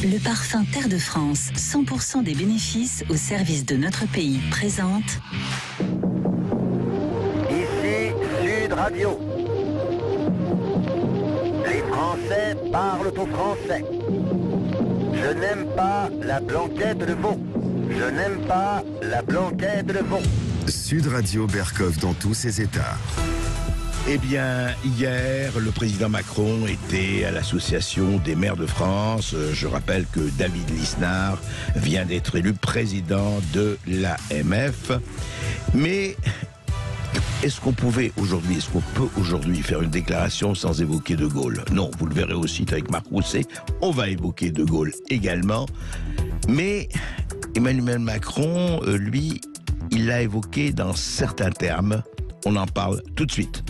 Le parfum Terre de France, 100% des bénéfices au service de notre pays, présente... Ici Sud Radio. Les Français parlent au français. Je n'aime pas la blanquette de veau. Je n'aime pas la blanquette de veau. Sud Radio Berkov dans tous ses états. Eh bien, hier, le président Macron était à l'Association des maires de France. Je rappelle que David Lisnard vient d'être élu président de l'AMF. Mais est-ce qu'on peut aujourd'hui faire une déclaration sans évoquer De Gaulle? Non, vous le verrez aussi avec Marc Rousset. On va évoquer De Gaulle également. Mais Emmanuel Macron, lui, il l'a évoqué dans certains termes. On en parle tout de suite.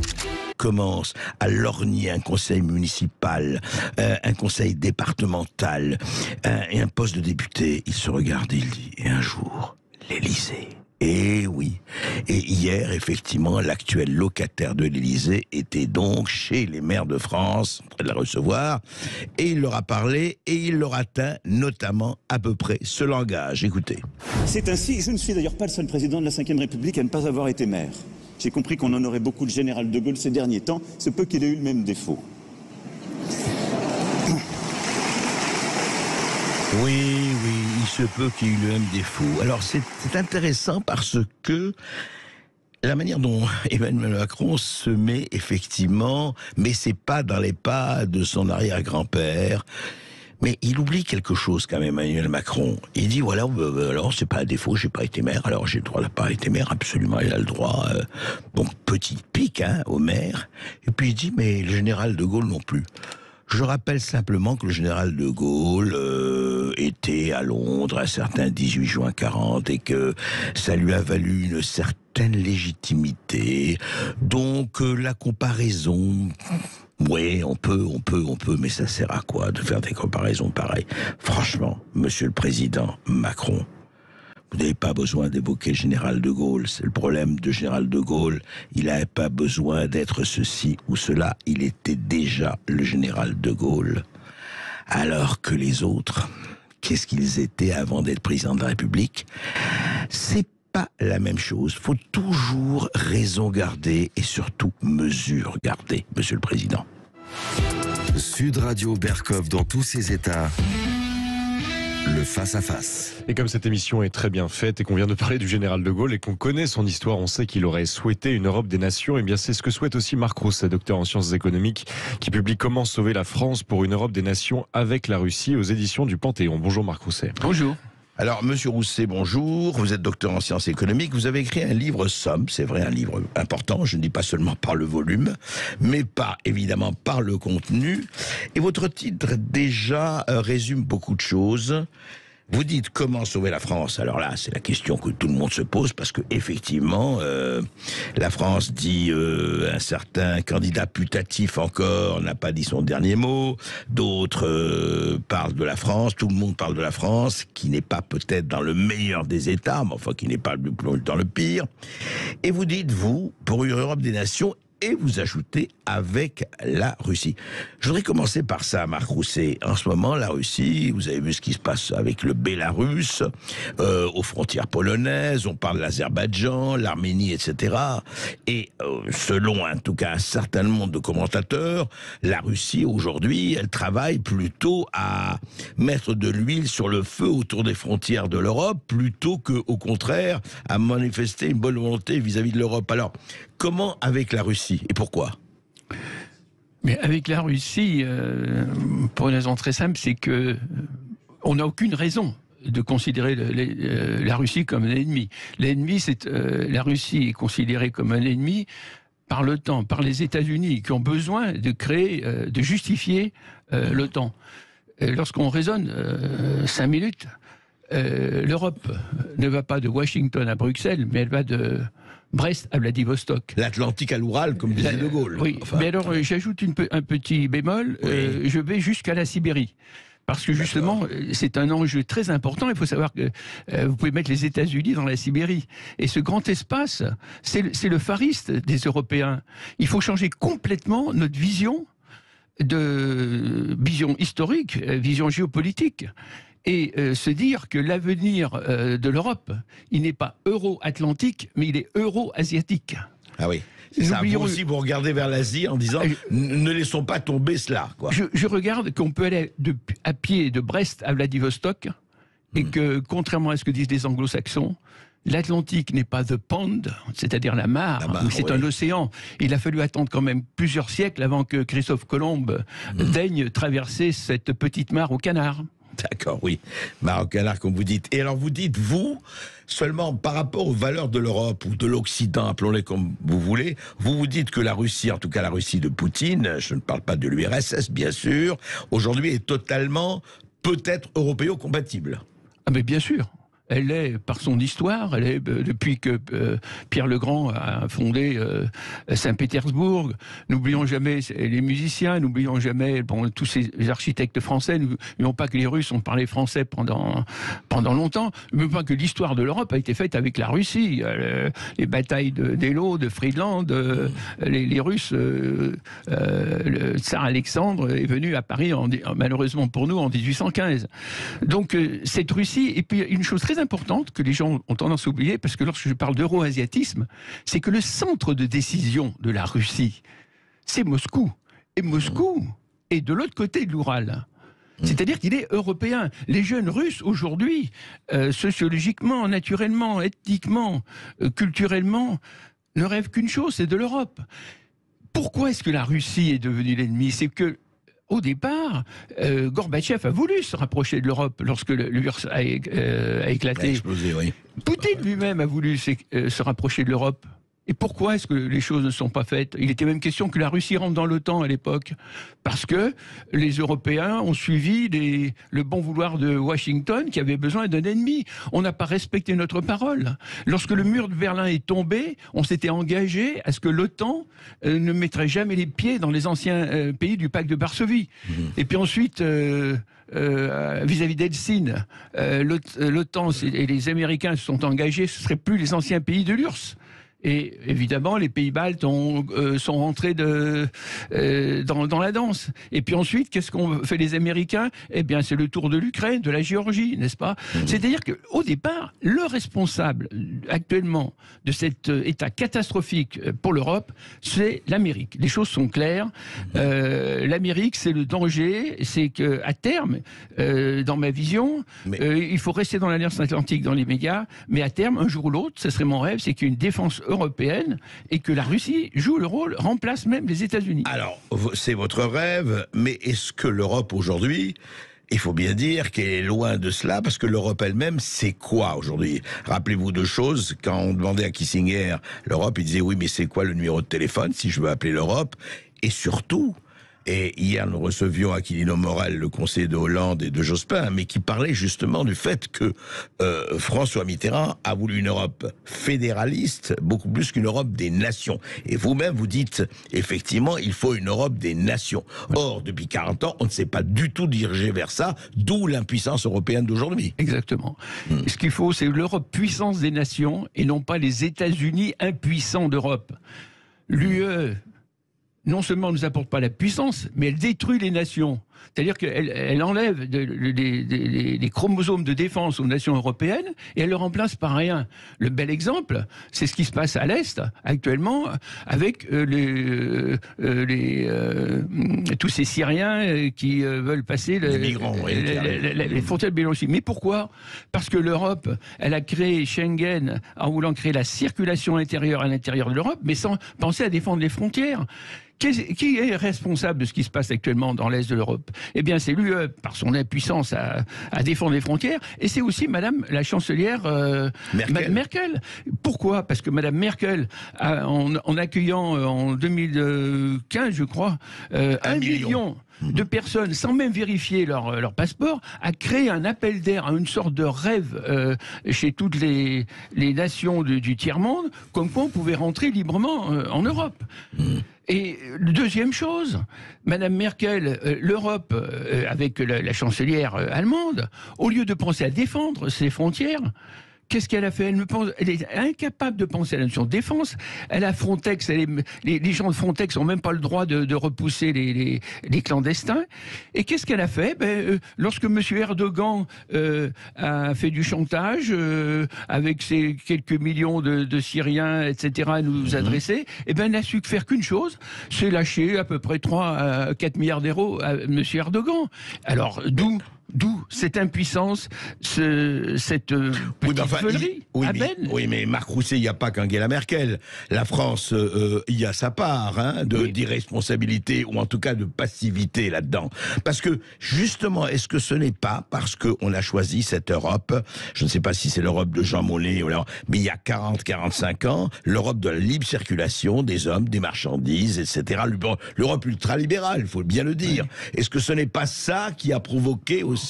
Commence à lorgner un conseil municipal, un conseil départemental et un poste de député. Il se regarde et il dit, et un jour, l'Élysée. Et oui. Et hier, effectivement, l'actuel locataire de l'Élysée était donc chez les maires de France, en train de la recevoir, et il leur a parlé, et il leur a atteint notamment à peu près ce langage. Écoutez. C'est ainsi, je ne suis d'ailleurs pas le seul président de la Ve République à ne pas avoir été maire. J'ai compris qu'on honorait beaucoup le général de Gaulle ces derniers temps, ce peu qu'il ait eu le même défaut. Oui, il se peut qu'il y ait eu le même défaut. Alors c'est intéressant parce que la manière dont Emmanuel Macron se met effectivement, mais c'est pas dans les pas de son arrière-grand-père. Mais il oublie quelque chose quand même, Emmanuel Macron. Il dit, voilà, alors c'est pas un défaut, j'ai pas été maire, alors j'ai le droit de pas être maire, absolument, il a le droit. Donc, petit pic, au maire. Et puis il dit, mais le général de Gaulle non plus. Je rappelle simplement que le général de Gaulle était à Londres un certain 18 juin 40 et que ça lui a valu une certaine légitimité. Donc, la comparaison... Oui, on peut, mais ça sert à quoi de faire des comparaisons pareilles? Franchement, monsieur le président Macron, vous n'avez pas besoin d'évoquer le général de Gaulle. C'est le problème de général de Gaulle. Il n'avait pas besoin d'être ceci ou cela. Il était déjà le général de Gaulle. Alors que les autres, qu'est-ce qu'ils étaient avant d'être président de la République? C'est pas la même chose. Faut toujours raison garder et surtout mesure garder, monsieur le président. Sud Radio Berkov dans tous ses états. Le face-à-face. Et comme cette émission est très bien faite et qu'on vient de parler du général de Gaulle et qu'on connaît son histoire, on sait qu'il aurait souhaité une Europe des nations. Et bien c'est ce que souhaite aussi Marc Rousset, docteur en sciences économiques, qui publie Comment sauver la France pour une Europe des nations avec la Russie aux éditions du Panthéon. Bonjour Marc Rousset. Bonjour. Alors, monsieur Rousset, bonjour. Vous êtes docteur en sciences économiques. Vous avez écrit un livre somme, c'est vrai, un livre important. Je ne dis pas seulement par le volume, mais évidemment par le contenu. Et votre titre, déjà, résume beaucoup de choses. Vous dites comment sauver la France. Alors là, c'est la question que tout le monde se pose parce que effectivement, la France dit un certain candidat putatif encore n'a pas dit son dernier mot. D'autres parlent de la France. Tout le monde parle de la France, qui n'est pas peut-être dans le meilleur des États, mais enfin qui n'est pas dans le pire. Et vous dites, vous, pour une Europe des nations. Et vous ajoutez avec la Russie. Je voudrais commencer par ça, Marc Rousset. En ce moment, la Russie, vous avez vu ce qui se passe avec le Bélarus, aux frontières polonaises, on parle de l'Azerbaïdjan, l'Arménie, etc. Et selon, en tout cas, un certain nombre de commentateurs, la Russie, aujourd'hui, elle travaille plutôt à mettre de l'huile sur le feu autour des frontières de l'Europe, plutôt qu'au contraire, à manifester une bonne volonté vis-à-vis de l'Europe. Alors, comment avec la Russie et pourquoi? Mais avec la Russie, pour une raison très simple, c'est que on n'a aucune raison de considérer la Russie comme un ennemi. L'ennemi, la Russie est considérée comme un ennemi par l'OTAN, par les États-Unis, qui ont besoin de créer, de justifier l'OTAN. Lorsqu'on raisonne 5 minutes, l'Europe ne va pas de Washington à Bruxelles, mais elle va de Brest à Vladivostok. L'Atlantique à l'Oural, comme disait De Gaulle. Oui, enfin, mais alors j'ajoute un petit bémol, oui. Je vais jusqu'à la Sibérie. Parce que justement, c'est un enjeu très important. Il faut savoir que vous pouvez mettre les États-Unis dans la Sibérie. Et ce grand espace, c'est le Far East des Européens. Il faut changer complètement notre vision de vision historique, vision géopolitique. Et se dire que l'avenir de l'Europe, il n'est pas euro-atlantique, mais il est euro-asiatique. Ah oui. Ça, vous aussi, vous regardez vers l'Asie en disant ne laissons pas tomber cela, quoi. Je regarde qu'on peut aller à pied de Brest à Vladivostok et que, contrairement à ce que disent les anglo-saxons, l'Atlantique n'est pas the pond, c'est-à-dire la mare, mais c'est un océan. Il a fallu attendre quand même plusieurs siècles avant que Christophe Colomb daigne traverser cette petite mare au canard. D'accord, oui. Mare au canard, comme vous dites. Et alors, vous dites, vous, seulement par rapport aux valeurs de l'Europe ou de l'Occident, appelons-les comme vous voulez, vous dites que la Russie, en tout cas la Russie de Poutine, je ne parle pas de l'URSS, bien sûr, aujourd'hui est totalement, peut-être, européo-compatible. Ah mais bien sûr. Elle est, par son histoire, elle est depuis que Pierre le Grand a fondé Saint-Pétersbourg. N'oublions jamais les musiciens, n'oublions jamais tous ces architectes français. N'oublions pas que les Russes ont parlé français pendant longtemps. N'oublions pas que l'histoire de l'Europe a été faite avec la Russie. Les batailles d'Eylau, de Friedland, les Russes, le tsar Alexandre est venu à Paris, malheureusement pour nous, en 1815. Donc cette Russie, et puis une chose très importante que les gens ont tendance à oublier, parce que lorsque je parle d'euro-asiatisme, c'est que le centre de décision de la Russie, c'est Moscou. Et Moscou est de l'autre côté de l'Oural. C'est-à-dire qu'il est européen. Les jeunes Russes, aujourd'hui, sociologiquement, naturellement, ethniquement, culturellement, ne rêvent qu'une chose, c'est de l'Europe. Pourquoi est-ce que la Russie est devenue l'ennemi? C'est que au départ, Gorbatchev a voulu se rapprocher de l'Europe lorsque l'URSS a éclaté. A explosé, oui. Poutine lui-même a voulu se rapprocher de l'Europe. Et pourquoi est-ce que les choses ne sont pas faites? Il était même question que la Russie rentre dans l'OTAN à l'époque. Parce que les Européens ont suivi le bon vouloir de Washington qui avait besoin d'un ennemi. On n'a pas respecté notre parole. Lorsque le mur de Berlin est tombé, on s'était engagé à ce que l'OTAN ne mettrait jamais les pieds dans les anciens pays du pacte de Varsovie. Et puis ensuite... vis-à-vis d'Helsinki, l'OTAN et les Américains se sont engagés, ce ne seraient plus les anciens pays de l'URSS. Et évidemment, les pays baltes sont rentrés dans la danse. Et puis ensuite, qu'est-ce qu'ont fait les Américains? Eh bien, c'est le tour de l'Ukraine, de la Géorgie, n'est-ce pas? C'est-à-dire qu'au départ, le responsable actuellement de cet état catastrophique pour l'Europe, c'est l'Amérique. Les choses sont claires. L'Amérique, c'est le danger. C'est qu'à terme, dans ma vision, il faut rester dans l'Alliance Atlantique dans les médias, mais à terme, un jour ou l'autre, ce serait mon rêve, c'est qu'il y ait une défense européenne et que la Russie joue le rôle, remplace même les États-Unis. Alors, c'est votre rêve, mais est-ce que l'Europe aujourd'hui, il faut bien dire qu'elle est loin de cela, parce que l'Europe elle-même, c'est quoi aujourd'hui? Rappelez-vous deux choses. Quand on demandait à Kissinger l'Europe, il disait oui, mais c'est quoi le numéro de téléphone si je veux appeler l'Europe? Et surtout, et hier nous recevions Aquilino Morel, le conseiller de Hollande et de Jospin, mais qui parlait justement du fait que François Mitterrand a voulu une Europe fédéraliste, beaucoup plus qu'une Europe des nations. Et vous-même, vous dites, effectivement, il faut une Europe des nations. Or, depuis 40 ans, on ne s'est pas du tout dirigé vers ça, d'où l'impuissance européenne d'aujourd'hui. Exactement. Ce qu'il faut, c'est l'Europe puissance des nations, et non pas les États-Unis impuissants d'Europe. L'UE... non seulement ne nous apporte pas la puissance, mais elle détruit les nations. C'est-à-dire qu'elle enlève les chromosomes de défense aux nations européennes et elle le remplace par rien. Le bel exemple, c'est ce qui se passe à l'Est actuellement avec tous ces Syriens qui veulent passer les migrants, les frontières de Biélorussie. Mais pourquoi? Parce que l'Europe, elle a créé Schengen en voulant créer la circulation intérieure à l'intérieur de l'Europe, mais sans penser à défendre les frontières. Qui est responsable de ce qui se passe actuellement dans l'Est de l'Europe? Eh bien, c'est l'UE, par son impuissance à défendre les frontières, et c'est aussi Madame la chancelière Merkel. Pourquoi? Parce que Madame Merkel, en accueillant en 2015, je crois, 1 million de personnes, sans même vérifier leur passeport, a créé un appel d'air, une sorte de rêve chez toutes les nations du tiers-monde, comme quoi on pouvait rentrer librement en Europe. Et deuxième chose, Madame Merkel, l'Europe, avec la chancelière allemande, au lieu de penser à défendre ses frontières, qu'est-ce qu'elle a fait? Elle est incapable de penser à la notion de défense. Elle a Frontex, les gens de Frontex n'ont même pas le droit de repousser les clandestins. Et qu'est-ce qu'elle a fait? Lorsque M. Erdogan a fait du chantage avec ses quelques millions de Syriens, etc., à nous adresser, elle n'a su faire qu'une chose, c'est lâcher à peu près 3 à 4 milliards d'euros à M. Erdogan. Alors, d'où cette impuissance, cette petite veulerie à peine. Oui, mais Marc Rousset, il n'y a pas qu'Angela Merkel. La France, il y a sa part d'irresponsabilité, ou en tout cas de passivité là-dedans. Parce que, justement, est-ce que ce n'est pas parce qu'on a choisi cette Europe, je ne sais pas si c'est l'Europe de Jean Monnet, mais il y a 40-45 ans, l'Europe de la libre circulation des hommes, des marchandises, etc. L'Europe ultralibérale, il faut bien le dire. Oui. Est-ce que ce n'est pas ça qui a provoqué aussi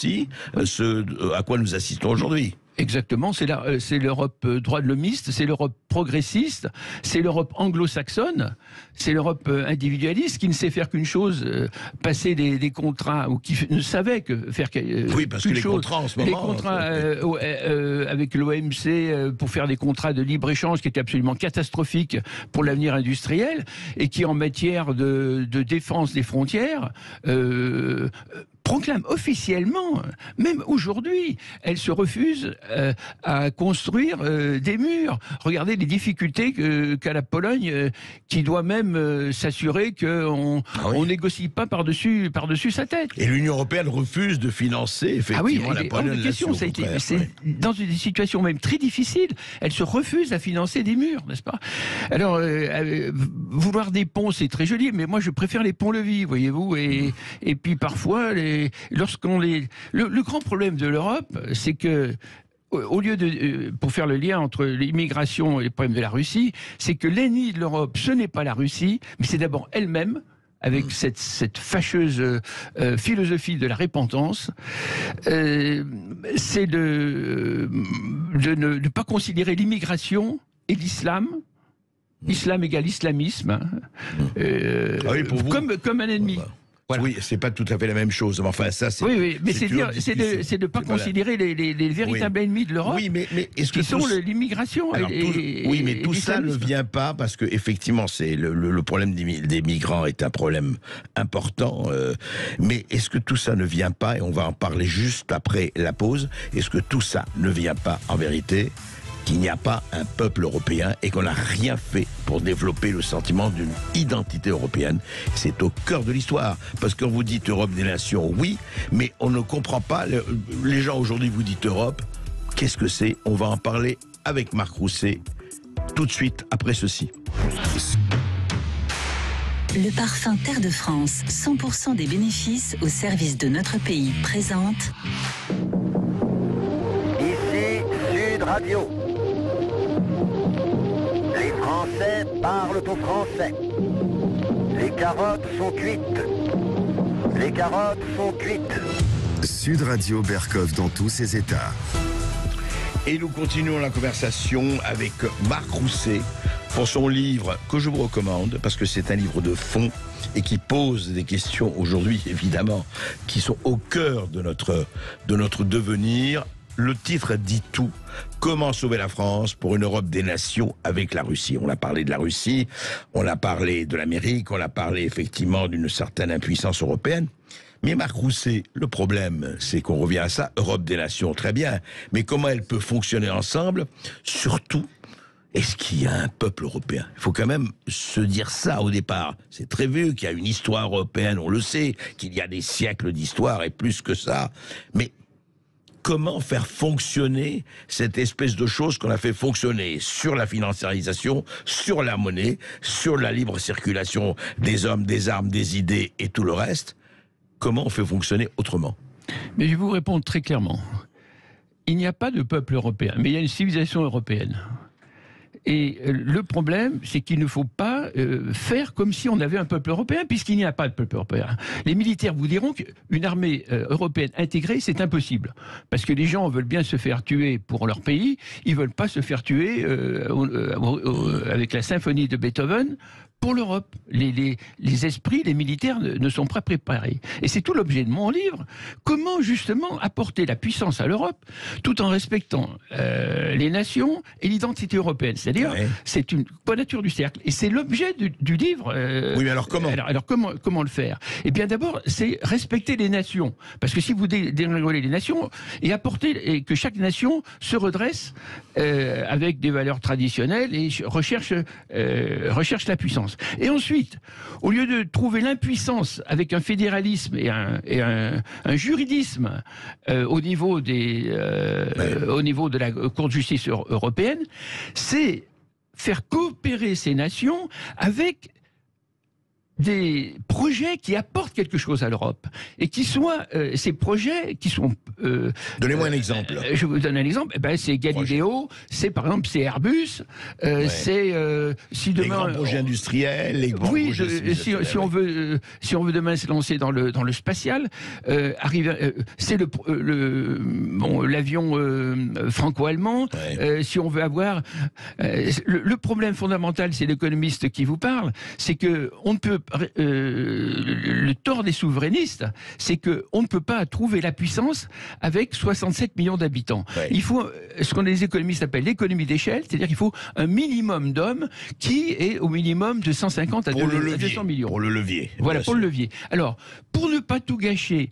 ce à quoi nous assistons aujourd'hui? Exactement, c'est l'Europe droit de l'homiste, c'est l'Europe progressiste, c'est l'Europe anglo-saxonne, c'est l'Europe individualiste qui ne sait faire qu'une chose, passer des contrats, ou qui ne savait que faire oui, parce que les contrats en ce moment... Les contrats avec l'OMC pour faire des contrats de libre-échange qui étaient absolument catastrophiques pour l'avenir industriel, et qui en matière de défense des frontières... proclame officiellement, même aujourd'hui, elle se refuse à construire des murs. Regardez les difficultés qu'a la Pologne, qui doit même s'assurer qu'on on négocie pas par-dessus sa tête. Et l'Union européenne refuse de financer effectivement la Pologne. C'est dans une situation même très difficile. Elle se refuse à financer des murs, n'est-ce pas? Alors, vouloir des ponts, c'est très joli, mais moi je préfère les ponts-levis, voyez-vous. Et puis parfois, le grand problème de l'Europe, c'est que au lieu pour faire le lien entre l'immigration et les problèmes de la Russie, c'est que l'ennemi de l'Europe, ce n'est pas la Russie, mais c'est d'abord elle-même, avec cette fâcheuse philosophie de la repentance, c'est de ne pas considérer l'immigration et l'islam. Islam égale islamisme, comme un ennemi. Voilà. Oui, c'est pas tout à fait la même chose. Enfin, ça, c'est. Oui, mais c'est de ne pas considérer les véritables ennemis de l'Europe, qui sont l'immigration. Oui, mais tout ça ne vient pas parce que effectivement, c'est le problème des migrants est un problème important. Mais est-ce que tout ça ne vient pas, et on va en parler juste après la pause, est-ce que tout ça ne vient pas en vérité qu'il n'y a pas un peuple européen et qu'on n'a rien fait pour développer le sentiment d'une identité européenne? C'est au cœur de l'histoire. Parce qu'on vous dit Europe des nations, oui, mais on ne comprend pas. Les gens aujourd'hui vous disent Europe, qu'est-ce que c'est? On va en parler avec Marc Rousset tout de suite après ceci. Le parfum Terre de France, 100% des bénéfices au service de notre pays, présente... Ici Sud Radio. Les Français parlent au français. Les carottes sont cuites. Les carottes sont cuites. Sud Radio Berkov dans tous ses états. Et nous continuons la conversation avec Marc Rousset pour son livre que je vous recommande parce que c'est un livre de fond et qui pose des questions aujourd'hui évidemment qui sont au cœur de notre devenir. Le titre dit tout. Comment sauver la France pour une Europe des nations avec la Russie? On a parlé de la Russie, on a parlé de l'Amérique, on a parlé effectivement d'une certaine impuissance européenne. Mais Marc Rousset, le problème, c'est qu'on revient à ça, Europe des nations, très bien. Mais comment elle peut fonctionner ensemble? Surtout, est-ce qu'il y a un peuple européen? Il faut quand même se dire ça au départ. C'est très vieux qu'il y a une histoire européenne, on le sait, qu'il y a des siècles d'histoire et plus que ça. Mais comment faire fonctionner cette espèce de chose qu'on a fait fonctionner sur la financiarisation, sur la monnaie, sur la libre circulation des hommes, des armes, des idées et tout le reste? Comment on fait fonctionner autrement? Mais je vais vous répondre très clairement. Il n'y a pas de peuple européen, mais il y a une civilisation européenne. Et le problème, c'est qu'il ne faut pas faire comme si on avait un peuple européen, puisqu'il n'y a pas de peuple européen. Les militaires vous diront qu'une armée européenne intégrée, c'est impossible. Parce que les gens veulent bien se faire tuer pour leur pays, ils ne veulent pas se faire tuer avec la symphonie de Beethoven pour l'Europe. Les esprits, les militaires ne sont pas préparés. Et c'est tout l'objet de mon livre. Comment justement apporter la puissance à l'Europe tout en respectant les nations et l'identité européenne. C'est-à-dire, c'est une quadrature du cercle. Et c'est l'objet du livre. Oui, mais alors comment comment le faire? Eh bien d'abord, c'est respecter les nations. Parce que si vous dégringolez les nations et que chaque nation se redresse avec des valeurs traditionnelles et recherche la puissance. Et ensuite, au lieu de trouver l'impuissance avec un fédéralisme et un juridisme au niveau de la Cour de justice européenne, c'est faire coopérer ces nations avec des projets qui apportent quelque chose à l'Europe et qui soient ces projets qui sont donnez-moi un exemple. Je vous donne un exemple. C'est Galileo, c'est par exemple c'est Airbus, c'est si demain les grands projets industriels, les grands projets si on veut demain se lancer dans le spatial, c'est l'avion franco-allemand. Si on veut avoir le problème fondamental, c'est l'économiste qui vous parle, c'est que on ne peut le tort des souverainistes, c'est qu'on ne peut pas trouver la puissance avec 67 millions d'habitants. Il faut ce qu'on les économistes appellent l'économie d'échelle, c'est-à-dire qu'il faut un minimum d'hommes qui est au minimum de 150 à 200 millions. Pour le levier. Voilà, pour le levier. Alors, pour ne pas tout gâcher,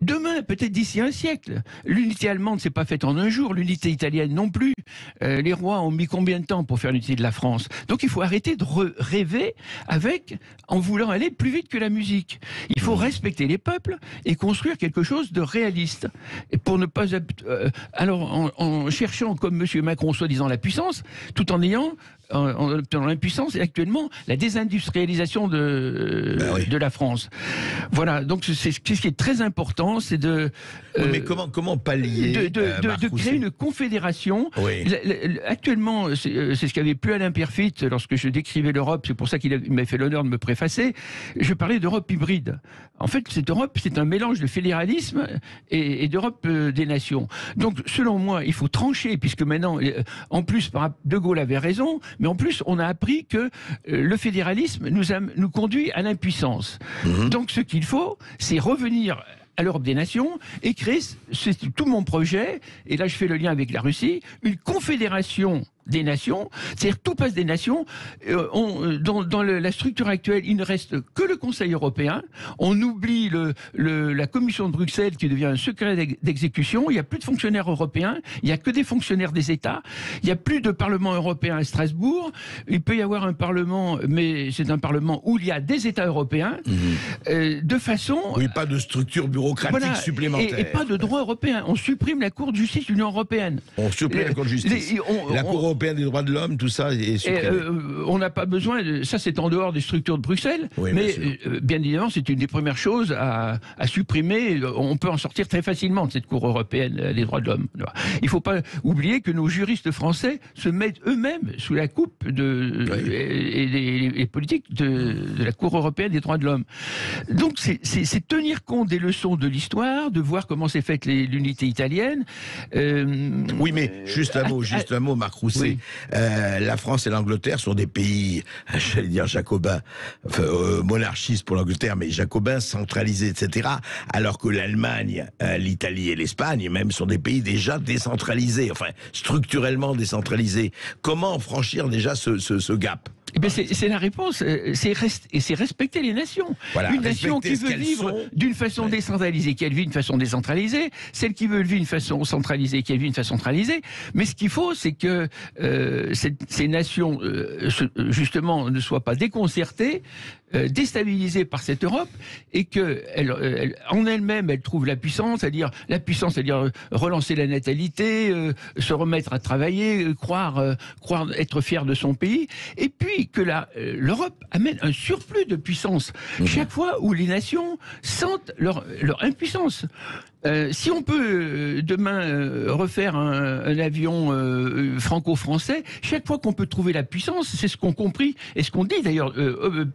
demain, peut-être d'ici un siècle, l'unité allemande s'est pas faite en un jour, l'unité italienne non plus. Les rois ont mis combien de temps pour faire l'unité de la France? Donc il faut arrêter de rêver en voulant aller plus vite que la musique. Il faut respecter les peuples et construire quelque chose de réaliste. Et pour ne pas en cherchant comme M. Macron soi-disant la puissance, tout en ayant en obtenant l'impuissance et actuellement la désindustrialisation de la France. Voilà, donc c'est ce qui est très important, c'est de mais comment pallier de créer une confédération. Actuellement, c'est ce qu'avait plu Alain Pierrefitte lorsque je décrivais l'Europe, c'est pour ça qu'il m'a fait l'honneur de me préfacer, je parlais d'Europe hybride. En fait, cette Europe, c'est un mélange de fédéralisme et d'Europe des nations. Donc, selon moi, il faut trancher, puisque maintenant, en plus, De Gaulle avait raison, mais en plus, on a appris que le fédéralisme nous conduit à l'impuissance. Donc, ce qu'il faut, c'est revenir à l'Europe des nations et créer, c'est tout mon projet, et là je fais le lien avec la Russie, une confédération des nations, c'est-à-dire tout passe des nations. Dans la structure actuelle, il ne reste que le Conseil européen. On oublie la Commission de Bruxelles qui devient un secret d'exécution. Il n'y a plus de fonctionnaires européens. Il n'y a que des fonctionnaires des États. Il n'y a plus de Parlement européen à Strasbourg. Il peut y avoir un Parlement, mais c'est un Parlement où il y a des États européens. De façon... Oui, pas de structure bureaucratique supplémentaire. Et pas de droit européen. On supprime la Cour de justice de l'Union européenne. On supprime la Cour de justice. La Cour européenne des droits de l'homme, tout ça est supprimé. On n'a pas besoin de... Ça, c'est en dehors des structures de Bruxelles. Oui, mais bien évidemment, c'est une des premières choses à supprimer. On peut en sortir très facilement de cette Cour européenne des droits de l'homme. Il ne faut pas oublier que nos juristes français se mettent eux-mêmes sous la coupe et les politiques de la Cour européenne des droits de l'homme. Donc, c'est tenir compte des leçons de l'histoire, de voir comment s'est faite l'unité italienne. Oui, mais juste un mot, Marc Rousset. Oui. La France et l'Angleterre sont des pays, j'allais dire jacobins, monarchistes pour l'Angleterre, mais jacobins, centralisés, etc. Alors que l'Allemagne, l'Italie et l'Espagne, même, sont des pays déjà décentralisés, enfin, structurellement décentralisés. Comment franchir déjà ce gap ? Eh bien, c'est la réponse, c'est respecter les nations. Voilà, une nation qui veut vivre d'une façon décentralisée, qui elle vit d'une façon décentralisée, celle qui veut vivre d'une façon centralisée, qui elle vit d'une façon centralisée. Mais ce qu'il faut, c'est que ces nations, justement, ne soient pas déconcertées, déstabilisées par cette Europe, et que en elle-même, elle trouve la puissance, c'est-à-dire relancer la natalité, se remettre à travailler, croire être fier de son pays, et puis que l'Europe amène un surplus de puissance chaque fois où les nations sentent leur impuissance. Si on peut demain refaire un avion franco-français, chaque fois qu'on peut trouver la puissance, c'est ce qu'ont compris et ce qu'on dit d'ailleurs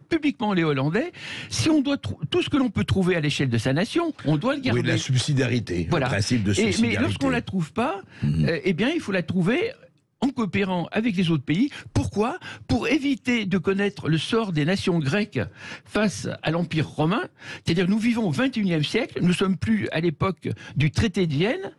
publiquement les Hollandais, si on doit tout ce que l'on peut trouver à l'échelle de sa nation, on doit le garder. Oui, la subsidiarité, voilà. Le principe de subsidiarité. Mais lorsqu'on la trouve pas, eh bien il faut la trouver en coopérant avec les autres pays. Pourquoi ? Pour éviter de connaître le sort des nations grecques face à l'Empire romain. C'est-à-dire nous vivons au XXIe siècle, nous ne sommes plus à l'époque du traité de Vienne.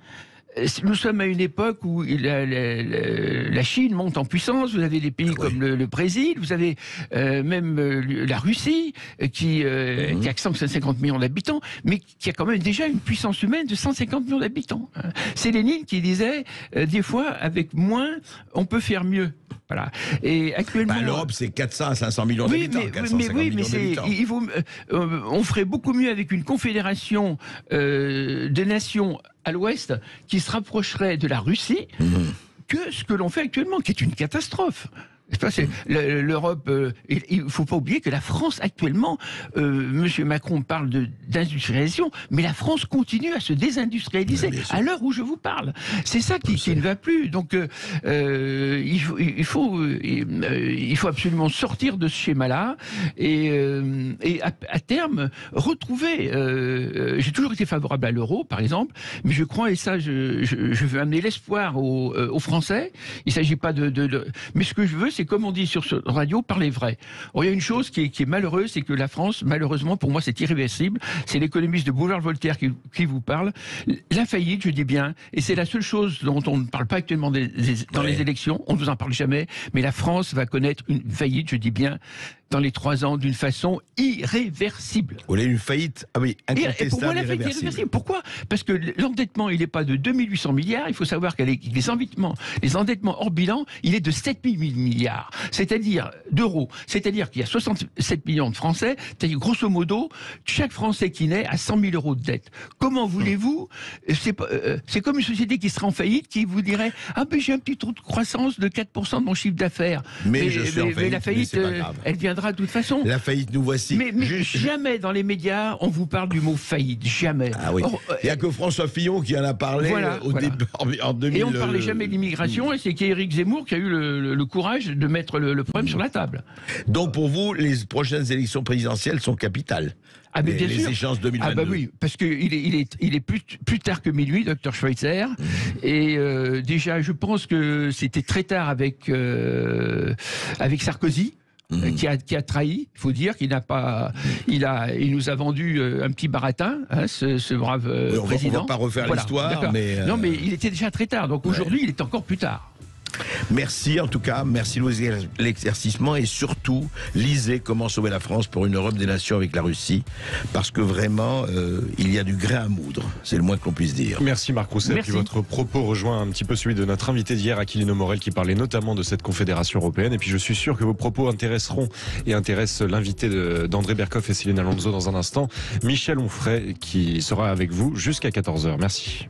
Nous sommes à une époque où la Chine monte en puissance, vous avez des pays comme le Brésil, vous avez même la Russie qui a 150 millions d'habitants, mais qui a quand même déjà une puissance humaine de 150 millions d'habitants. C'est Lénine qui disait, des fois, avec moins, on peut faire mieux. Voilà. Et actuellement, l'Europe, c'est 400 à 500 millions d'habitants. On ferait beaucoup mieux avec une confédération de nations à l'ouest qui se rapprocherait de la Russie que ce que l'on fait actuellement, qui est une catastrophe. L'Europe, il ne faut pas oublier que la France actuellement, Monsieur Macron parle d'industrialisation, mais la France continue à se désindustrialiser à l'heure où je vous parle. C'est ça qui ne va plus. Donc il faut absolument sortir de ce schéma-là et à terme retrouver. J'ai toujours été favorable à l'euro, par exemple, mais je crois, et ça je veux amener l'espoir aux Français. Il ne s'agit pas mais ce que je veux, c'est comme on dit sur ce radio, parler vrai. Or, il y a une chose qui est malheureuse, c'est que la France, malheureusement, pour moi, c'est irréversible. C'est l'économiste de Boulevard Voltaire qui vous parle. La faillite, je dis bien, et c'est la seule chose dont on ne parle pas actuellement dans les élections, on ne vous en parle jamais, mais la France va connaître une faillite, je dis bien, dans les 3 ans, d'une façon irréversible. Vous voulez une faillite incontestable, et pour moi, la faillite est irréversible. Pourquoi ? Parce que l'endettement, il n'est pas de 2800 milliards. Il faut savoir que les endettements hors bilan, il est de 7000 milliards. C'est-à-dire d'euros. C'est-à-dire qu'il y a 67 millions de Français. C'est-à-dire, grosso modo, chaque Français qui naît a 100 000 euros de dette. Comment voulez-vous ? C'est comme une société qui serait en faillite, qui vous dirait « Ah, ben j'ai un petit taux de croissance de 4% de mon chiffre d'affaires. » Mais la faillite, elle viendra de toute façon. La faillite, nous voici. Mais jamais dans les médias on vous parle du mot faillite, jamais. Ah oui. Il n'y a que François Fillon qui en a parlé début, en 2000. Et on ne parlait jamais de l'immigration, et c'est qu'Éric Zemmour qui a eu le courage de mettre le problème sur la table. Donc pour vous, les prochaines élections présidentielles sont capitales. Ah, mais bien sûr. Les échéances 2022. Ah bah oui, parce qu'il est plus tard que minuit, docteur Schweitzer. Et déjà, je pense que c'était très tard avec Sarkozy. Qui a trahi, il faut dire qu'il n'a pas, il nous a vendu un petit baratin, ce brave président. On va pas refaire l'histoire, mais non, mais il était déjà très tard. Donc aujourd'hui, il est encore plus tard. Merci en tout cas, merci de l'éclaircissement et surtout lisez Comment sauver la France pour une Europe des nations avec la Russie, parce que vraiment il y a du grain à moudre, c'est le moins que l'on puisse dire. Merci Marc Rousset. Puis votre propos rejoint un petit peu celui de notre invité d'hier, Aquilino Morel, qui parlait notamment de cette confédération européenne. Et puis je suis sûr que vos propos intéresseront et intéressent l'invité d'André Berkoff et Céline Alonso dans un instant, Michel Onfray, qui sera avec vous jusqu'à 14h. Merci.